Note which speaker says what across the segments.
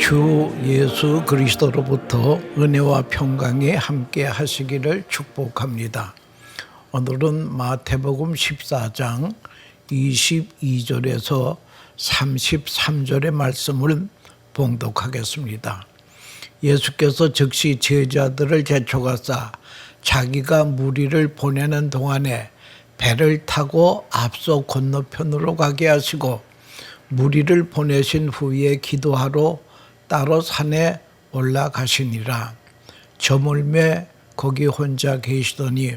Speaker 1: 주 예수 그리스도로부터 은혜와 평강이 함께 하시기를 축복합니다. 오늘은 마태복음 14장 22절에서 33절의 말씀을 봉독하겠습니다. 예수께서 즉시 제자들을 재촉하사 자기가 무리를 보내는 동안에 배를 타고 앞서 건너편으로 가게 하시고 무리를 보내신 후에 기도하러 따로 산에 올라가시니라. 저물매 거기 혼자 계시더니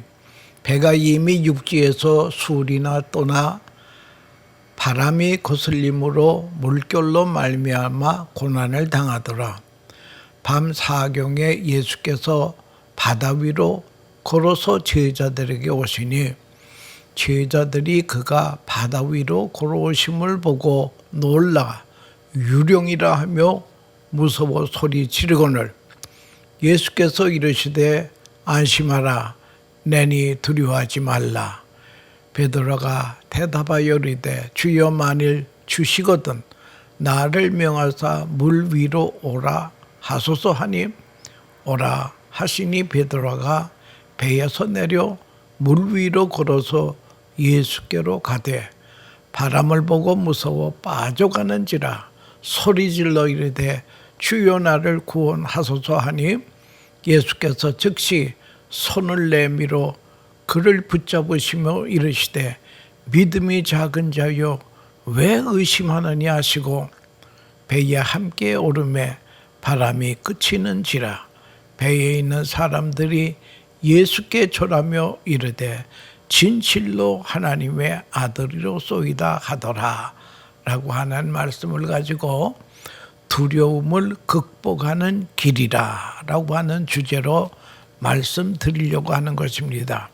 Speaker 1: 배가 이미 육지에서 술이나 떠나 바람이 거슬림으로 물결로 말미암아 고난을 당하더라. 밤 사경에 예수께서 바다 위로 걸어서 제자들에게 오시니 제자들이 그가 바다 위로 걸어오심을 보고 놀라 유령이라 하며 무서워 소리 지르거늘 예수께서 이르시되 안심하라 내니 두려워하지 말라. 베드로가 대답하여 이르되 주여 만일 주시거든 나를 명하사 물 위로 오라 하소서 하니 오라 하시니 베드로가 배에서 내려 물 위로 걸어서 예수께로 가되 바람을 보고 무서워 빠져가는지라 소리질러 이르되 주여 나를 구원하소서 하니 예수께서 즉시 손을 내밀어 그를 붙잡으시며 이르시되 믿음이 작은 자여 왜 의심하느냐 하시고 배에 함께 오르매 바람이 그치는지라. 배에 있는 사람들이 예수께 절하며 이르되 진실로 하나님의 아들이로소이다 하더라 라고 하는 말씀을 가지고 두려움을 극복하는 길이라 라고 하는 주제로 말씀드리려고 하는 것입니다.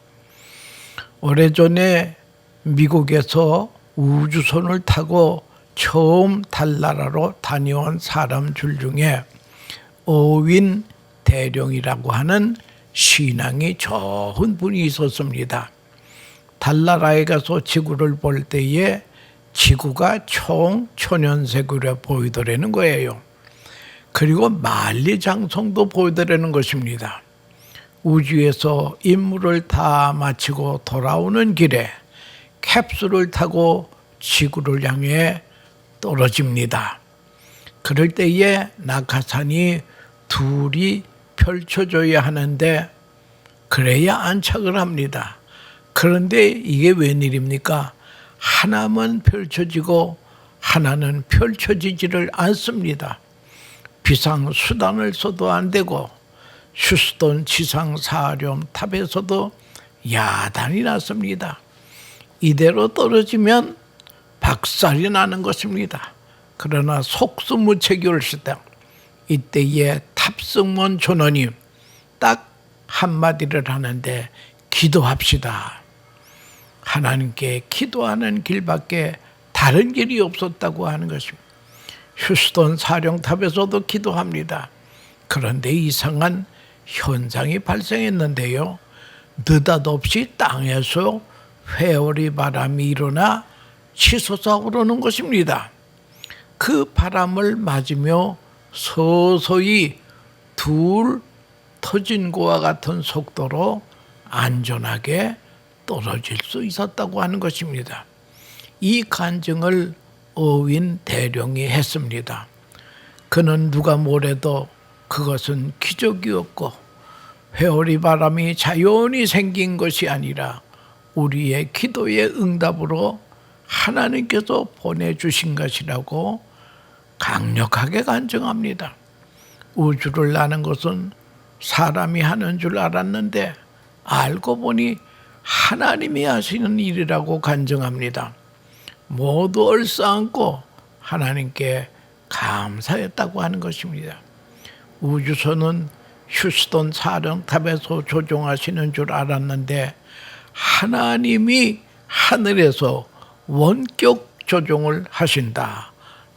Speaker 1: 오래전에 미국에서 우주선을 타고 처음 달나라로 다녀온 사람 줄 중에 오윈 대령이라고 하는 신앙이 좋은 분이 있었습니다. 달나라에 가서 지구를 볼 때에 지구가 총 천연색으로 보이더라는 거예요. 그리고 만리장성도 보이더라는 것입니다. 우주에서 임무를 다 마치고 돌아오는 길에 캡슐을 타고 지구를 향해 떨어집니다. 그럴 때에 낙하산이 둘이 펼쳐져야 하는데 그래야 안착을 합니다. 그런데 이게 웬일입니까? 하나만 펼쳐지고 하나는 펼쳐지지를 않습니다. 비상수단을 써도 안 되고 휴스턴 지상사령탑에서도 야단이 났습니다. 이대로 떨어지면 박살이 나는 것입니다. 그러나 속수무책이 올시다. 이때에 탑승원 전원이 딱 한마디를 하는데 기도합시다. 하나님께 기도하는 길밖에 다른 길이 없었다고 하는 것입니다. 휴스턴 사령탑에서도 기도합니다. 그런데 이상한 현상이 발생했는데요. 느닷없이 땅에서 회오리 바람이 일어나 치솟아 오르는 것입니다. 그 바람을 맞으며 서서히 둘 터진 것과 같은 속도로 안전하게 떨어질 수 있었다고 하는 것입니다. 이 간증을 오윈 대령이 했습니다. 그는 누가 뭐래도 그것은 기적이었고 회오리 바람이 자연히 생긴 것이 아니라 우리의 기도의 응답으로 하나님께서 보내주신 것이라고 강력하게 간증합니다. 우주를 나는 것은 사람이 하는 줄 알았는데 알고 보니 하나님이 하시는 일이라고 간증합니다. 모두 얼싸안고 하나님께 감사했다고 하는 것입니다. 우주선은 휴스턴 사령탑에서 조종하시는 줄 알았는데 하나님이 하늘에서 원격 조종을 하신다.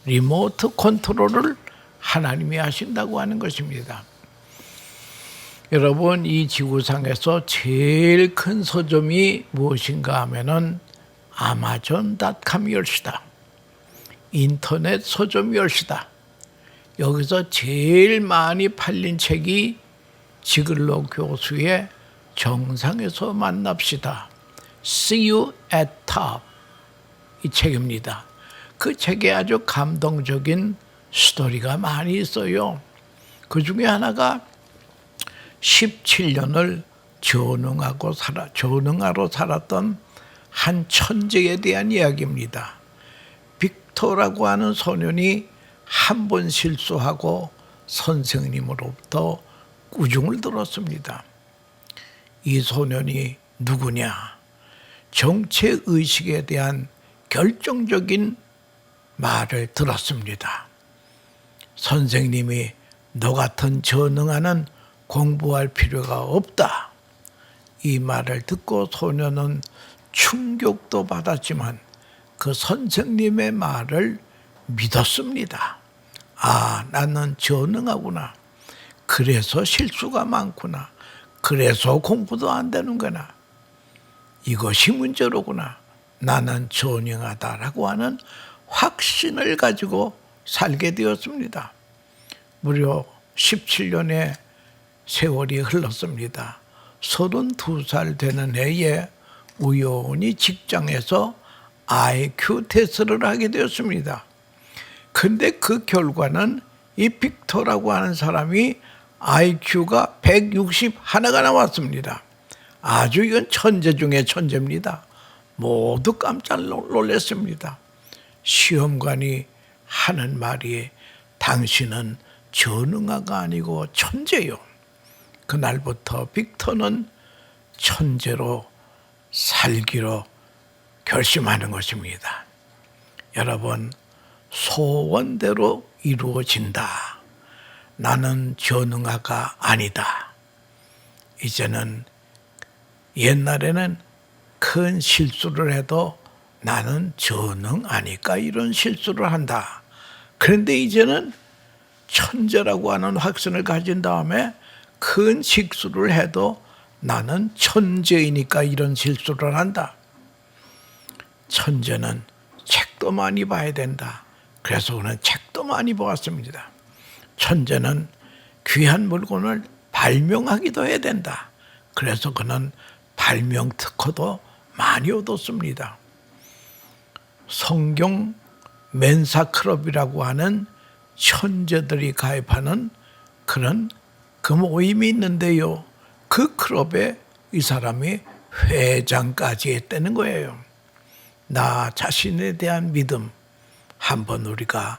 Speaker 1: 리모트 컨트롤을 하나님이 하신다고 하는 것입니다. 여러분, 이 지구상에서 제일 큰 서점이 무엇인가 하면은 아마존.com이 열시다. 인터넷 서점이 열시다. 여기서 제일 많이 팔린 책이 지글로 교수의 정상에서 만납시다. See you at top. 이 책입니다. 그 책에 아주 감동적인 스토리가 많이 있어요. 그 중에 하나가 17년을 전응하러 살았던 한 천재에 대한 이야기입니다. 빅토라고 하는 소년이 한 번 실수하고 선생님으로부터 꾸중을 들었습니다. 이 소년이 누구냐? 정체의식에 대한 결정적인 말을 들었습니다. 선생님이 너 같은 전능아는 공부할 필요가 없다. 이 말을 듣고 소년은 충격도 받았지만 그 선생님의 말을 믿었습니다. 아, 나는 전능하구나. 그래서 실수가 많구나. 그래서 공부도 안 되는구나. 이것이 문제로구나. 나는 전능하다라고 하는 확신을 가지고 살게 되었습니다. 무려 17년의 세월이 흘렀습니다. 32살 되는 해에 우연히 직장에서 IQ 테스트를 하게 되었습니다. 근데 그 결과는 이 빅토라고 하는 사람이 IQ가 161가 나왔습니다. 아주 이건 천재 중에 천재입니다. 모두 깜짝 놀랐습니다. 시험관이 하는 말이 당신은 전능아가 아니고 천재요. 그날부터 빅토는 천재로 살기로 결심하는 것입니다. 여러분, 소원대로 이루어진다. 나는 전능아가 아니다. 이제는 옛날에는 큰 실수를 해도 나는 전능아니까 이런 실수를 한다. 그런데 이제는 천재라고 하는 확신을 가진 다음에 큰 실수를 해도 나는 천재이니까 이런 실수를 한다. 천재는 책도 많이 봐야 된다. 그래서 그는 책도 많이 보았습니다. 천재는 귀한 물건을 발명하기도 해야 된다. 그래서 그는 발명 특허도 많이 얻었습니다. 성경 멘사 클럽이라고 하는 천재들이 가입하는 그런 그 모임이 있는데요. 그 클럽에 이 사람이 회장까지 했다는 거예요. 나 자신에 대한 믿음 한번 우리가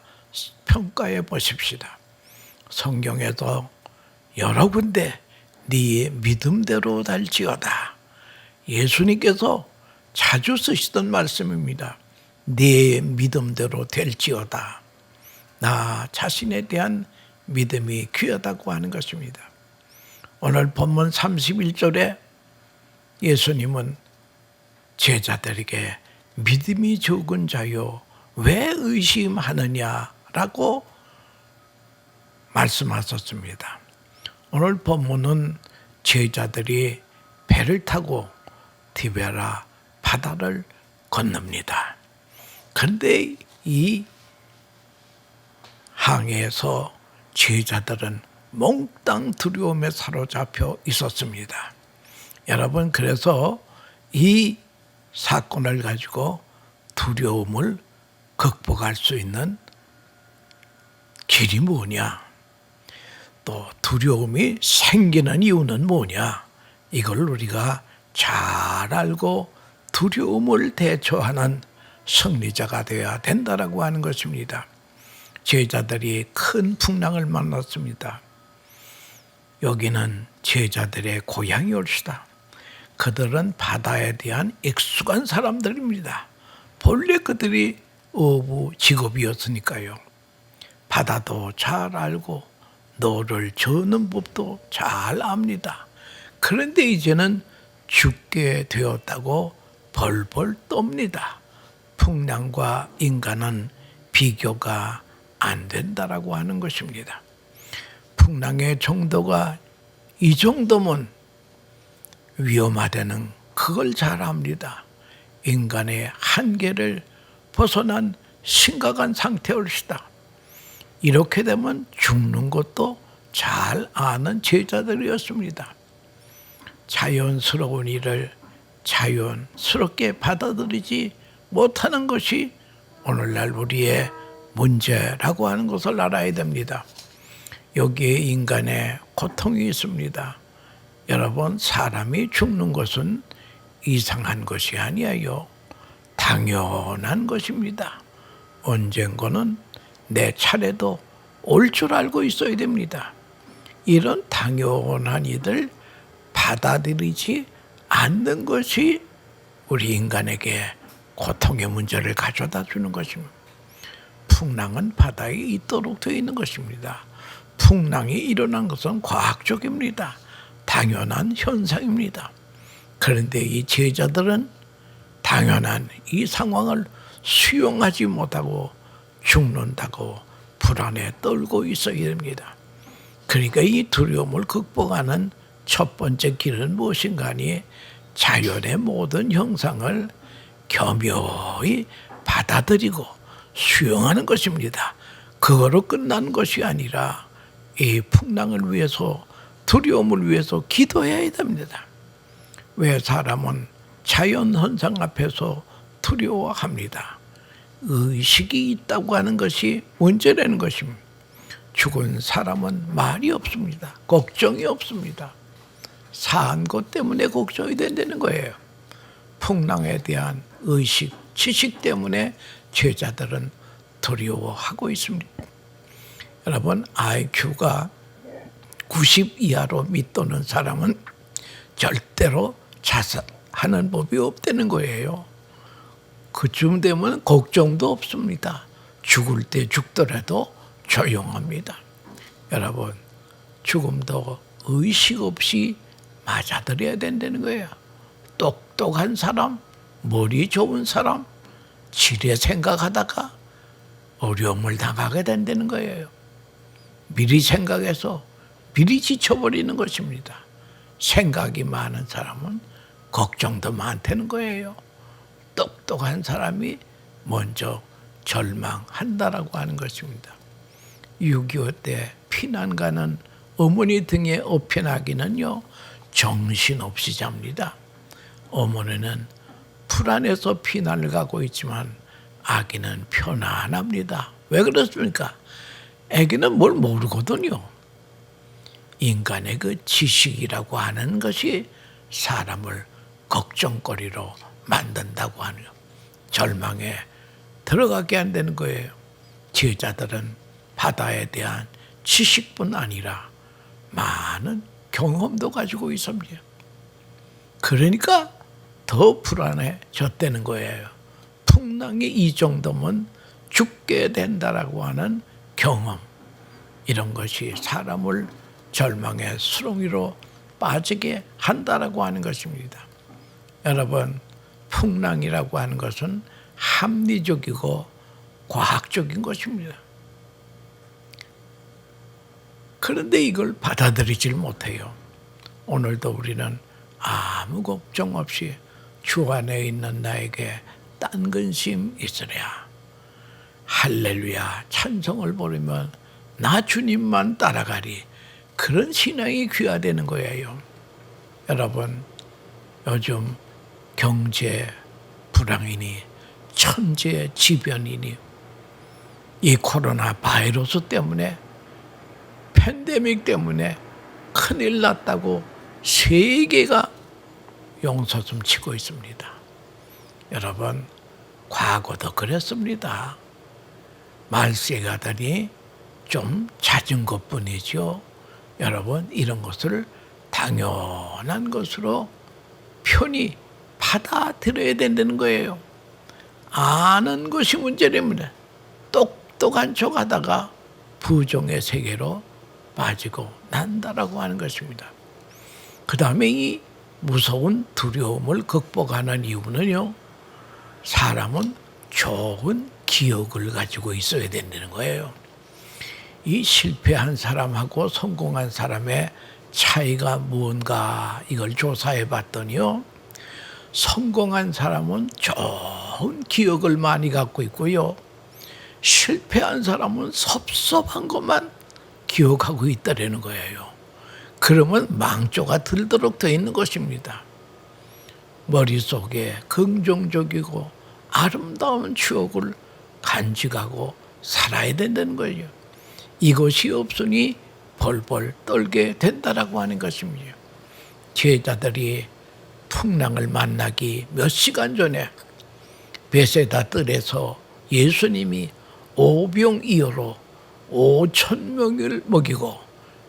Speaker 1: 평가해 보십시다. 성경에도 여러 군데 네 믿음대로 될지어다. 예수님께서 자주 쓰시던 말씀입니다. 네 믿음대로 될지어다. 나 자신에 대한 믿음이 귀하다고 하는 것입니다. 오늘 본문 31절에 예수님은 제자들에게 믿음이 적은 자요 왜 의심하느냐라고 말씀하셨습니다. 오늘 본문은 제자들이 배를 타고 디베라 바다를 건넙니다. 그런데 이 항해에서 제자들은 몽땅 두려움에 사로잡혀 있었습니다. 여러분, 그래서 이 사건을 가지고 두려움을 극복할 수 있는 길이 뭐냐? 또 두려움이 생기는 이유는 뭐냐? 이걸 우리가 잘 알고 두려움을 대처하는 승리자가 되어야 된다라고 하는 것입니다. 제자들이 큰 풍랑을 만났습니다. 여기는 제자들의 고향이 올시다. 그들은 바다에 대한 익숙한 사람들입니다. 본래 그들이 어부 직업이었으니까요. 바다도 잘 알고 노를 저는 법도 잘 압니다. 그런데 이제는 죽게 되었다고 벌벌 떱니다. 풍랑과 인간은 비교가 안 된다라고 하는 것입니다. 풍랑의 정도가 이 정도면 위험하다는 그걸 잘 압니다. 인간의 한계를 벗어난 심각한 상태일시다. 이렇게 되면 죽는 것도 잘 아는 제자들이었습니다. 자연스러운 일을 자연스럽게 받아들이지 못하는 것이 오늘날 우리의 문제라고 하는 것을 알아야 됩니다. 여기에 인간의 고통이 있습니다. 여러분, 사람이 죽는 것은 이상한 것이 아니에요. 당연한 것입니다. 언젠가는 내 차례도 올 줄 알고 있어야 됩니다. 이런 당연한 일을 받아들이지 않는 것이 우리 인간에게 고통의 문제를 가져다 주는 것입니다. 풍랑은 바다에 있도록 되어 있는 것입니다. 풍랑이 일어난 것은 과학적입니다. 당연한 현상입니다. 그런데 이 제자들은 당연한 이 상황을 수용하지 못하고 죽는다고 불안에 떨고 있어야 됩니다. 그러니까 이 두려움을 극복하는 첫 번째 길은 무엇인가 하니 자연의 모든 형상을 겸허히 받아들이고 수용하는 것입니다. 그거로 끝난 것이 아니라 이 풍랑을 위해서, 두려움을 위해서 기도해야 됩니다. 왜 사람은 자연 현상 앞에서 두려워합니다. 의식이 있다고 하는 것이 문제라는 것입니다. 죽은 사람은 말이 없습니다. 걱정이 없습니다. 산 것 때문에 걱정이 된다는 거예요. 풍랑에 대한 의식, 지식 때문에 제자들은 두려워하고 있습니다. 여러분, IQ가 90 이하로 밑도는 사람은 절대로 자살하는 법이 없다는 거예요. 그쯤 되면 걱정도 없습니다. 죽을 때 죽더라도 조용합니다. 여러분, 죽음도 의식 없이 맞아들여야 된다는 거예요. 똑똑한 사람, 머리 좋은 사람, 지레 생각하다가 어려움을 당하게 된다는 거예요. 미리 생각해서 미리 지쳐버리는 것입니다. 생각이 많은 사람은 걱정도 많다는 거예요. 똑똑한 사람이 먼저 절망한다라고 하는 것입니다. 6.25 때 피난 가는 어머니 등에 업힌 아기는요, 정신없이 잡니다. 어머니는 불안해서 피난을 가고 있지만 아기는 편안합니다. 왜 그렇습니까? 아기는 뭘 모르거든요. 인간의 그 지식이라고 하는 것이 사람을 걱정거리로 만든다고 하는, 절망에 들어가게 한다는 거예요. 제자들은 바다에 대한 지식뿐 아니라 많은 경험도 가지고 있습니다. 그러니까 더 불안해졌다는 거예요. 풍랑이 이 정도면 죽게 된다라고 하는 경험, 이런 것이 사람을 절망의 수렁이로 빠지게 한다라고 하는 것입니다. 여러분, 풍랑이라고 하는 것은 합리적이고 과학적인 것입니다. 그런데 이걸 받아들이질 못해요. 오늘도 우리는 아무 걱정 없이 주 안에 있는 나에게 딴 근심 있으랴, 할렐루야 찬송을 부르면 나 주님만 따라가리, 그런 신앙이 귀화되는 거예요. 여러분, 요즘 경제 불황이니 천재지변이니 이 코로나 바이러스 때문에, 팬데믹 때문에 큰일 났다고 세계가 용서좀 치고 있습니다. 여러분, 과거도 그랬습니다. 말세 가더니 좀 잦은 것뿐이죠. 여러분, 이런 것을 당연한 것으로 편히 받아들여야 된다는 거예요. 아는 것이 문제랍니다. 똑똑한 척 하다가 부정의 세계로 빠지고 난다라고 하는 것입니다. 그 다음에 이 무서운 두려움을 극복하는 이유는요, 사람은 좋은 기억을 가지고 있어야 된다는 거예요. 이 실패한 사람하고 성공한 사람의 차이가 뭔가, 이걸 조사해 봤더니요, 성공한 사람은 좋은 기억을 많이 갖고 있고요, 실패한 사람은 섭섭한 것만 기억하고 있다라는 거예요. 그러면 망조가 들도록 되어 있는 것입니다. 머릿속에 긍정적이고 아름다운 추억을 간직하고 살아야 된다는 거예요. 이것이 없으니 벌벌 떨게 된다라고 하는 것입니다. 제자들이 풍랑을 만나기 몇 시간 전에 베세다 뜰에서 예수님이 오병이어로 5,000명을 먹이고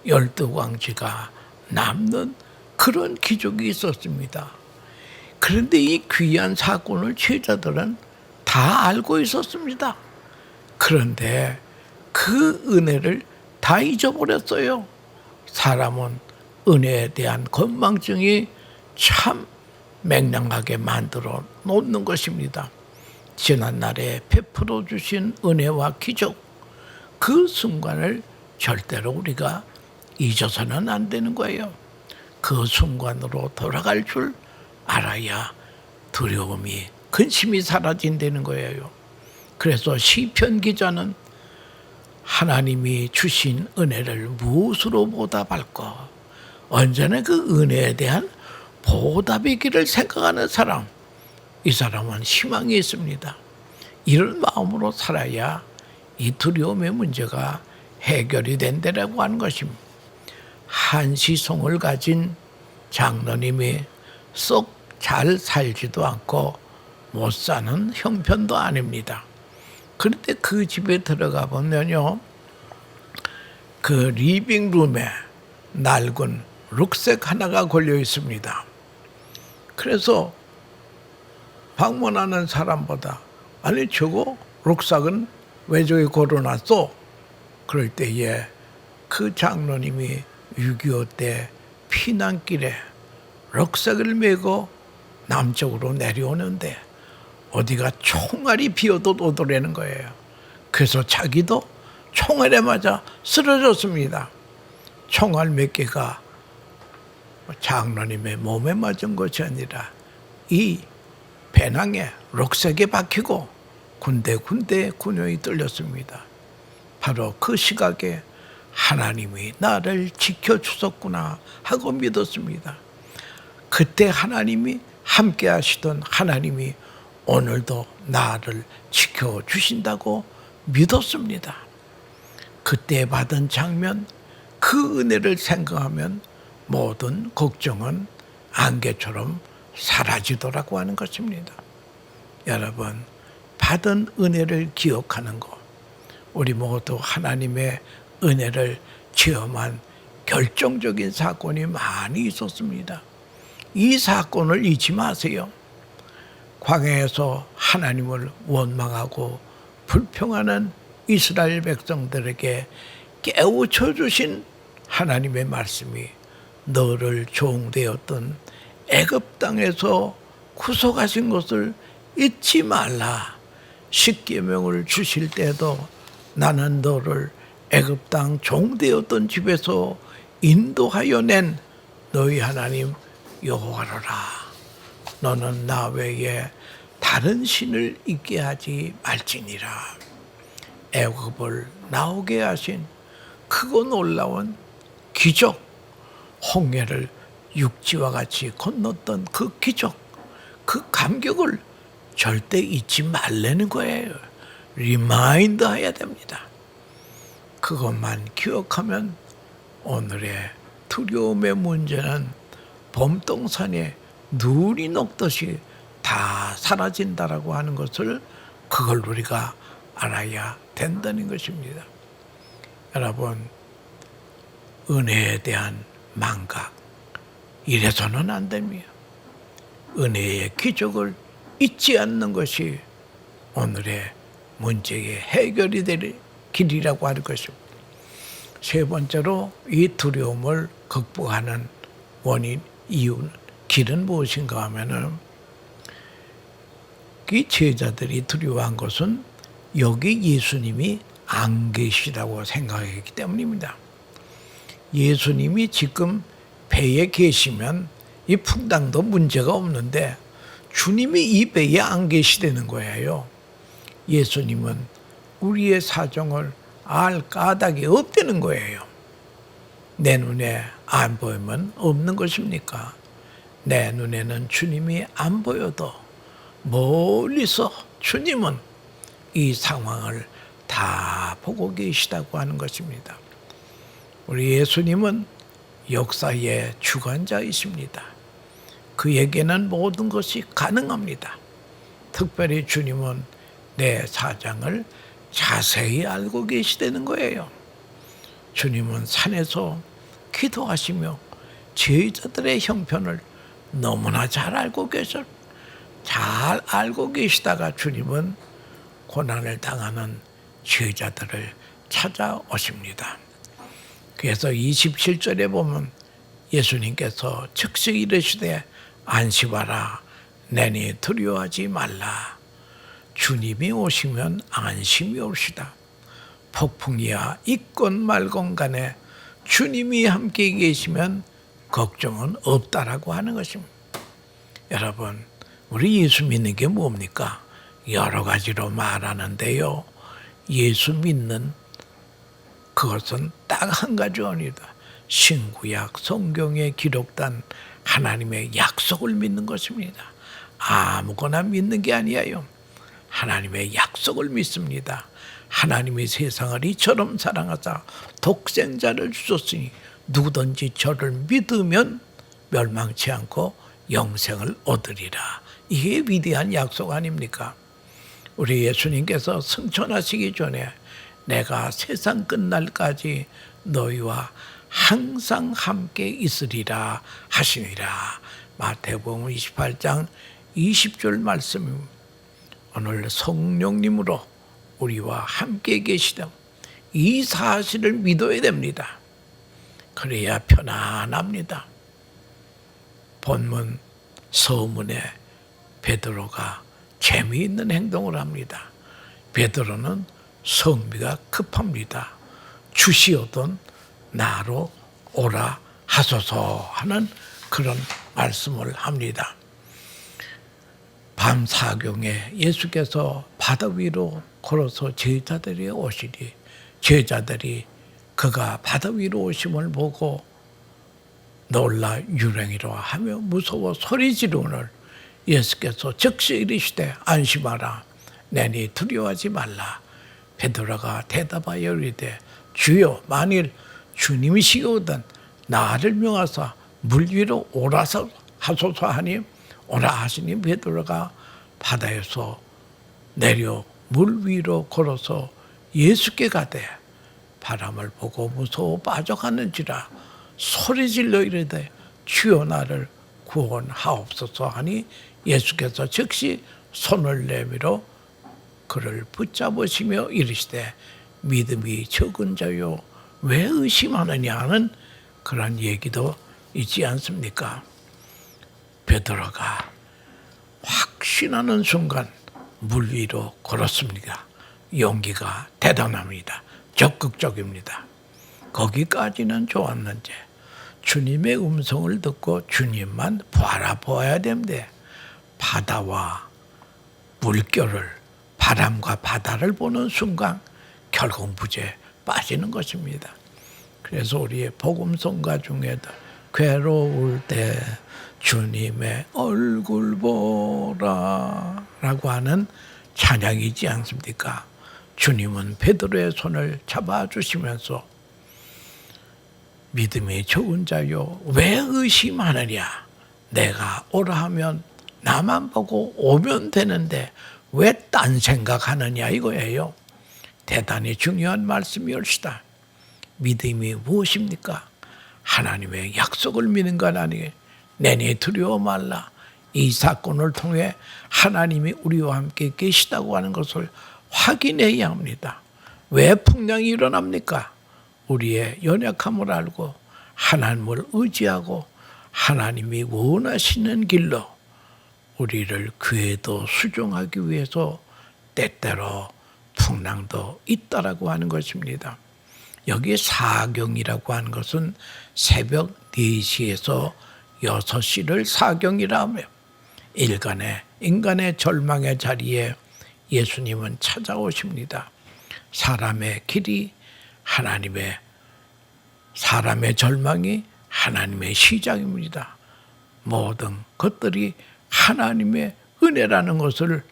Speaker 1: 12광지가 남는 그런 기적이 있었습니다. 그런데 이 귀한 사건을 제자들은 다 알고 있었습니다. 그런데 그 은혜를 다 잊어버렸어요. 사람은 은혜에 대한 건망증이 참 맹랑하게 만들어 놓는 것입니다. 지난날에 베풀어 주신 은혜와 기적, 그 순간을 절대로 우리가 잊어서는 안 되는 거예요. 그 순간으로 돌아갈 줄 알아야 두려움이, 근심이 사라진다는 거예요. 그래서 시편 기자는 하나님이 주신 은혜를 무엇으로 보답할까? 언제나 그 은혜에 대한 보답이기를 생각하는 사람, 이 사람은 희망이 있습니다. 이런 마음으로 살아야 이 두려움의 문제가 해결이 된다라고 하는 것입니다. 한시성을 가진 장로님이 썩 잘 살지도 않고 못 사는 형편도 아닙니다. 그런데 그 집에 들어가 보면요, 그 리빙룸에 낡은 룩색 하나가 걸려 있습니다. 그래서 방문하는 사람보다 아니 저거 룩삭은 왜 저기 걸어놨어? 그럴 때에 그 장로님이 6.25 때 피난길에 룩삭을 메고 남쪽으로 내려오는데 어디가 총알이 비어도 오더라는 거예요. 그래서 자기도 총알에 맞아 쓰러졌습니다. 총알 몇 개가 장로님의 몸에 맞은 것이 아니라 이 배낭에 록색에 박히고 군데군데 군용이 뚫렸습니다. 바로 그 시각에 하나님이 나를 지켜주셨구나 하고 믿었습니다. 그때 하나님이 함께 하시던 하나님이 오늘도 나를 지켜주신다고 믿었습니다. 그때 받은 장면, 그 은혜를 생각하면 모든 걱정은 안개처럼 사라지더라고 하는 것입니다. 여러분, 받은 은혜를 기억하는 것, 우리 모두 하나님의 은혜를 체험한 결정적인 사건이 많이 있었습니다. 이 사건을 잊지 마세요. 광야에서 하나님을 원망하고 불평하는 이스라엘 백성들에게 깨우쳐 주신 하나님의 말씀이 너를 종되었던 애굽 땅에서 구속하신 것을 잊지 말라. 십계명을 주실 때도 나는 너를 애굽 땅 종되었던 집에서 인도하여 낸 너희 하나님 여호와로라. 너는 나 외에 다른 신을 있게 하지 말지니라. 애굽을 나오게 하신 크고 놀라운 기적, 홍해를 육지와 같이 건넜던 그 기적, 그 감격을 절대 잊지 말라는 거예요. 리마인드 해야 됩니다. 그것만 기억하면 오늘의 두려움의 문제는 봄동산에 눈이 녹듯이 다 사라진다라고 하는 것을, 그걸 우리가 알아야 된다는 것입니다. 여러분, 은혜에 대한 망각, 이래서는 안 됩니다. 은혜의 기적을 잊지 않는 것이 오늘의 문제의 해결이 될 길이라고 하는 것입니다. 세 번째로 이 두려움을 극복하는 원인, 이유는, 길은 무엇인가 하면은, 이 제자들이 두려워한 것은 여기 예수님이 안 계시다고 생각했기 때문입니다. 예수님이 지금 배에 계시면 이 풍랑도 문제가 없는데 주님이 이 배에 안 계시다는 거예요. 예수님은 우리의 사정을 알 까닭이 없다는 거예요. 내 눈에 안 보이면 없는 것입니까? 내 눈에는 주님이 안 보여도 멀리서 주님은 이 상황을 다 보고 계시다고 하는 것입니다. 우리 예수님은 역사의 주관자이십니다. 그에게는 모든 것이 가능합니다. 특별히 주님은 내 사정을 자세히 알고 계시다는 거예요. 주님은 산에서 기도하시며 제자들의 형편을 너무나 잘 알고 계시다가 주님은 고난을 당하는 제자들을 찾아오십니다. 그래서 27절에 보면 예수님께서 즉시 이르시되 안심하라 내니 두려워하지 말라. 주님이 오시면 안심이 옵시다. 폭풍이야 있건 말건 간에 주님이 함께 계시면 걱정은 없다라고 하는 것입니다. 여러분, 우리 예수 믿는 게 뭡니까? 여러 가지로 말하는데요. 예수 믿는 그것은 딱 한 가지입니다. 신구약 성경에 기록된 하나님의 약속을 믿는 것입니다. 아무거나 믿는 게 아니에요. 하나님의 약속을 믿습니다. 하나님이 세상을 이처럼 사랑하사 독생자를 주셨으니 누구든지 저를 믿으면 멸망치 않고 영생을 얻으리라. 이게 위대한 약속 아닙니까? 우리 예수님께서 승천하시기 전에 내가 세상 끝날까지 너희와 항상 함께 있으리라 하시니라. 마태복음 28장 20절 말씀입니다. 오늘 성령님으로 우리와 함께 계시다. 이 사실을 믿어야 됩니다. 그래야 편안합니다. 본문 서문에 베드로가 재미있는 행동을 합니다. 베드로는 성미가 급합니다. 주시오던 나로 오라 하소서 하는 그런 말씀을 합니다. 밤 사경에 예수께서 바다 위로 걸어서 제자들이 오시니 제자들이 그가 바다 위로 오심을 보고 놀라 유령이라 하며 무서워 소리 지르오늘 예수께서 즉시 이르시되 안심하라 내니 두려워하지 말라. 베드로가 대답하여 이르되 주여 만일 주님이시거든 나를 명하사 물 위로 오라 하소서 하니 오라 하시니 베드로가 바다에서 내려 물 위로 걸어서 예수께 가되 바람을 보고 무서워 빠져가는지라 소리질러 이르되 주여 나를 구원하옵소서 하니 예수께서 즉시 손을 내밀어 그를 붙잡으시며 이르시되 믿음이 적은 자요 왜 의심하느냐 하는 그런 얘기도 있지 않습니까? 베드로가 확신하는 순간 물 위로 걸었습니다. 용기가 대단합니다. 적극적입니다. 거기까지는 좋았는지 주님의 음성을 듣고 주님만 바라보아야 됩니다. 바다와 물결을 바람과 바다를 보는 순간 결국 무죄에 빠지는 것입니다. 그래서 우리의 복음성가 중에도 괴로울 때 주님의 얼굴 보라 라고 하는 찬양이지 않습니까? 주님은 베드로의 손을 잡아주시면서 믿음이 적은 자요 왜 의심하느냐 내가 오라 하면 나만 보고 오면 되는데 왜 딴 생각하느냐 이거예요. 대단히 중요한 말씀이옵시다. 믿음이 무엇입니까? 하나님의 약속을 믿는 것 아니게 내니 두려워 말라. 이 사건을 통해 하나님이 우리와 함께 계시다고 하는 것을 확인해야 합니다. 왜 풍랑이 일어납니까? 우리의 연약함을 알고 하나님을 의지하고 하나님이 원하시는 길로 우리를 그에도 수종하기 위해서 때때로 풍랑도 있다라고 하는 것입니다. 여기 사경이라고 하는 것은 새벽 4시에서 6시를 사경이라 하며 인간의 절망의 자리에 예수님은 찾아오십니다. 사람의 길이 사람의 절망이 하나님의 시작입니다. 모든 것들이 하나님의 은혜라는 것을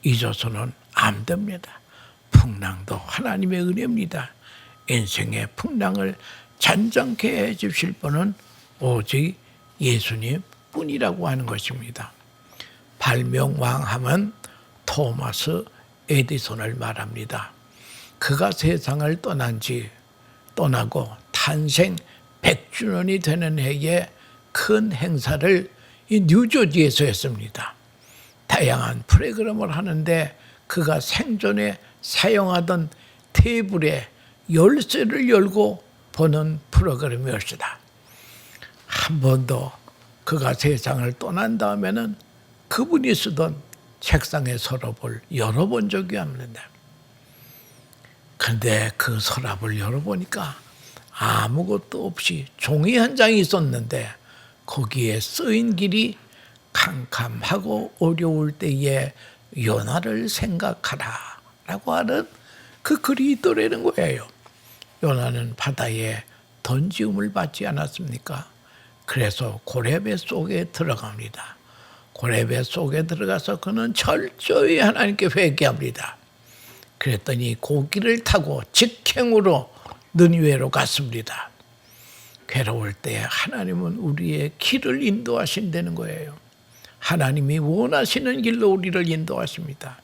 Speaker 1: 잊어서는 안 됩니다. 풍랑도 하나님의 은혜입니다. 인생의 풍랑을 잔잔케 해주실 분은 오직 예수님 뿐이라고 하는 것입니다. 발명왕하면 토마스 에디손을 말합니다. 그가 세상을 떠나고 탄생 100주년이 되는 해에 큰 행사를 이 뉴저지에서 했습니다. 다양한 프로그램을 하는데 그가 생전에 사용하던 테이블에 열쇠를 열고 보는 프로그램이었습니다. 한 번도 그가 세상을 떠난 다음에는 그분이 쓰던 책상의 서랍을 열어본 적이 없는데, 그런데 그 서랍을 열어보니까 아무것도 없이 종이 한 장이 있었는데 거기에 쓰인 길이 캄캄하고 어려울 때에 요나를 생각하라 라고 하는 그 글이 있더라는 거예요. 요나는 바다에 던지움을 받지 않았습니까? 그래서 고레배 속에 들어갑니다. 고레배 속에 들어가서 그는 철저히 하나님께 회개합니다. 그랬더니 고기를 타고 직행으로 느니웨로 갔습니다. 괴로울 때 하나님은 우리의 길을 인도하신다는 거예요. 하나님이 원하시는 길로 우리를 인도하십니다.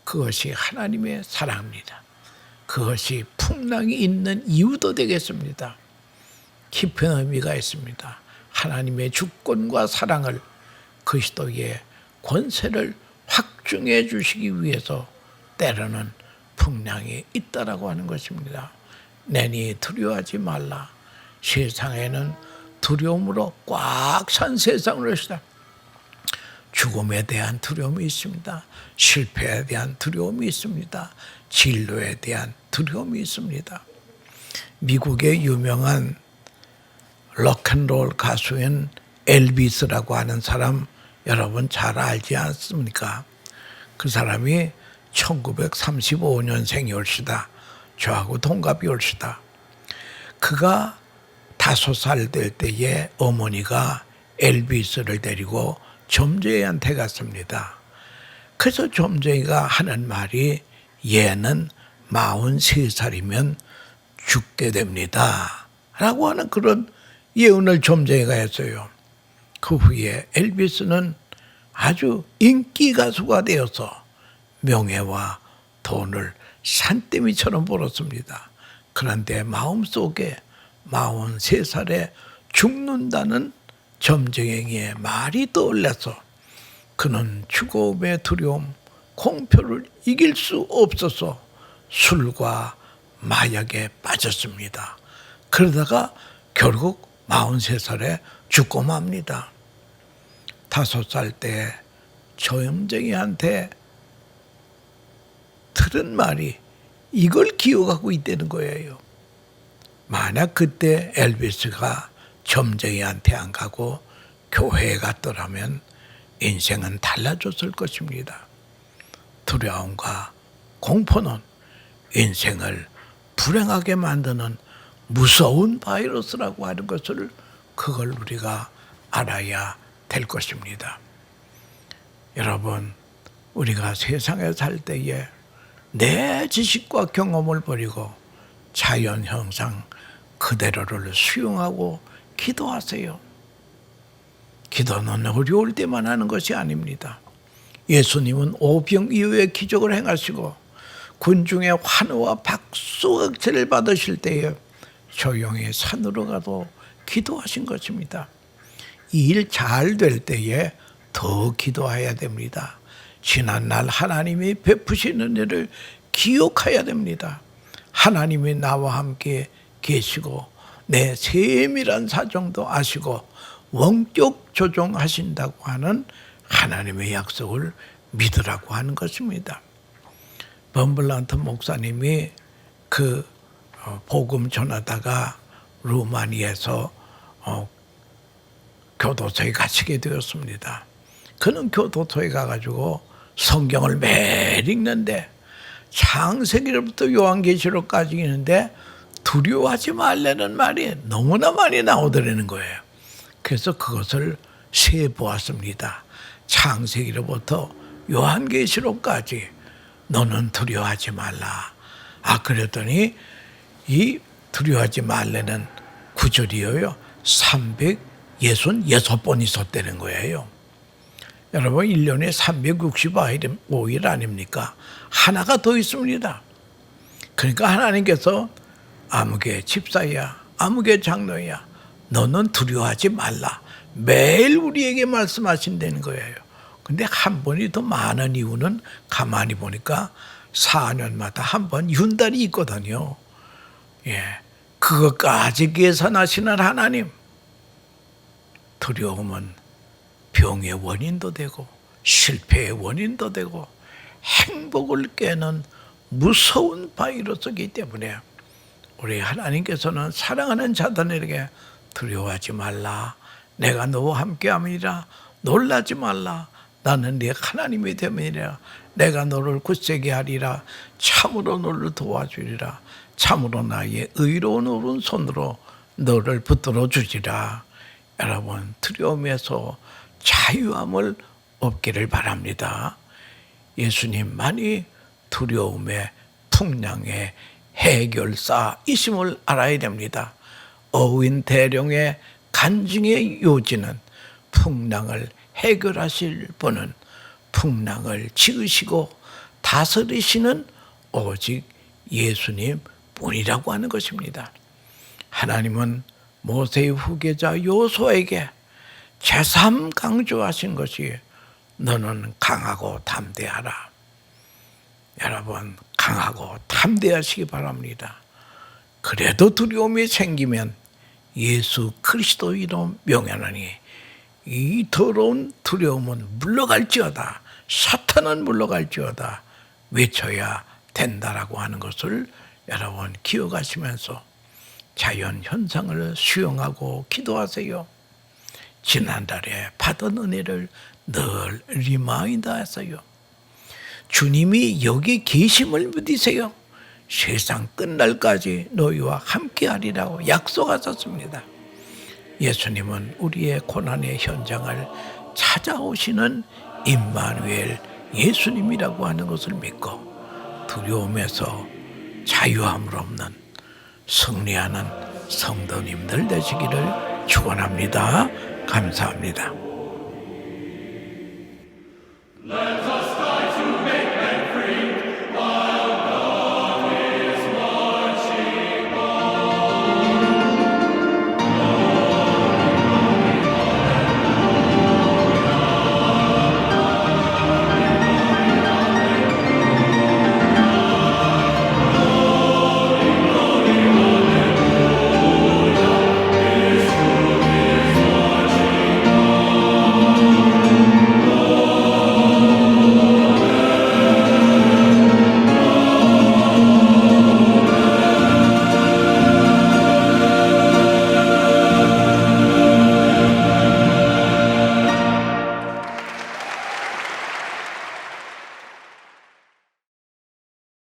Speaker 1: 그것이 하나님의 사랑입니다. 그것이 풍랑이 있는 이유도 되겠습니다. 깊은 의미가 있습니다. 하나님의 주권과 사랑을, 그리스도의 권세를 확증해 주시기 위해서 때로는 풍랑이 있다라고 하는 것입니다. 내니 두려워하지 말라. 세상에는 두려움으로 꽉 찬 세상으로 시다. 죽음에 대한 두려움이 있습니다. 실패에 대한 두려움이 있습니다. 진로에 대한 두려움이 있습니다. 미국의 유명한 록앤롤 가수인 엘비스라고 하는 사람 여러분 잘 알지 않습니까? 그 사람이 1935년생이올시다. 저하고 동갑이올시다. 그가 5살 될 때에 어머니가 엘비스를 데리고 점쟁이한테 갔습니다. 그래서 점쟁이가 하는 말이 얘는 43살이면 죽게 됩니다 라고 하는 그런 예언을 점쟁이가 했어요. 그 후에 엘비스는 아주 인기 가수가 되어서 명예와 돈을 산더미처럼 벌었습니다. 그런데 마음속에 43살에 죽는다는 점쟁이의 말이 떠올라서 그는 죽음의 두려움, 공포를 이길 수 없어서 술과 마약에 빠졌습니다. 그러다가 결국 43살에 죽고 맙니다. 5살 때 점쟁이한테 들은 말이 이걸 기억하고 있다는 거예요. 만약 그때 엘비스가 점쟁이한테 안 가고 교회에 갔더라면 인생은 달라졌을 것입니다. 두려움과 공포는 인생을 불행하게 만드는 무서운 바이러스라고 하는 것을 그걸 우리가 알아야 될 것입니다. 여러분, 우리가 세상에 살 때에 내 지식과 경험을 버리고 자연 형상 그대로를 수용하고 기도하세요. 기도는 어려울 때만 하는 것이 아닙니다. 예수님은 오병 이후에 기적을 행하시고 군중의 환호와 박수악체를 받으실 때에 조용히 산으로 가도 기도하신 것입니다. 이 일 잘 될 때에 더 기도해야 됩니다. 지난날 하나님이 베푸시는 일을 기억해야 됩니다. 하나님이 나와 함께 계시고 내 세밀한 사정도 아시고 원격 조정하신다고 하는 하나님의 약속을 믿으라고 하는 것입니다. 범블란트 목사님이 그 복음 전하다가 루마니아에서 교도소에 갇히게 되었습니다. 그는 교도소에 가가지고 성경을 매일 읽는데 창세기로부터 요한계시록까지 있는데 두려워하지 말라는 말이 너무나 많이 나오더라는 거예요. 그래서 그것을 세보았습니다. 창세기로부터 요한계시록까지 너는 두려워하지 말라. 그랬더니 이 두려워하지 말라는 구절이요 366번 있었다는 거예요. 여러분 1년에 365일 아닙니까? 하나가 더 있습니다. 그러니까 하나님께서 아무개 집사야, 아무개 장로야, 너는 두려워하지 말라. 매일 우리에게 말씀하신다는 거예요. 근데 한 번이 더 많은 이유는 가만히 보니까 4년마다 한 번 윤달이 있거든요. 그것까지 계산하시는 하나님. 두려움은 병의 원인도 되고 실패의 원인도 되고 행복을 깨는 무서운 바이러스이기 때문에 우리 하나님께서는 사랑하는 자들에게 두려워하지 말라. 내가 너와 함께함이라. 놀라지 말라. 나는 네 하나님이 됨이라. 내가 너를 굳세게 하리라. 참으로 너를 도와주리라. 참으로 나의 의로운 오른손으로 너를 붙들어 주리라. 여러분 두려움에서 자유함을 얻기를 바랍니다. 예수님만이 두려움의 풍랑의 해결사이심을 알아야 됩니다. 어윈 대령의 간증의 요지는 풍랑을 해결하실 분은 풍랑을 지으시고 다스리시는 오직 예수님 뿐이라고 하는 것입니다. 하나님은 모세의 후계자 요수아에게 제3 강조하신 것이 너는 강하고 담대하라. 여러분 강하고 담대하시기 바랍니다. 그래도 두려움이 생기면 예수 그리스도로 명하노니 이 더러운 두려움은 물러갈지어다. 사탄은 물러갈지어다. 외쳐야 된다라고 하는 것을 여러분 기억하시면서 자연 현상을 수용하고 기도하세요. 지난달에 받은 은혜를 늘 리마인드 하세요. 주님이 여기 계심을 믿으세요. 세상 끝날까지 너희와 함께하리라고 약속하셨습니다. 예수님은 우리의 고난의 현장을 찾아오시는 임마누엘 예수님이라고 하는 것을 믿고 두려움에서 자유함을 없는 승리하는 성도님들 되시기를 축원합니다. 감사합니다.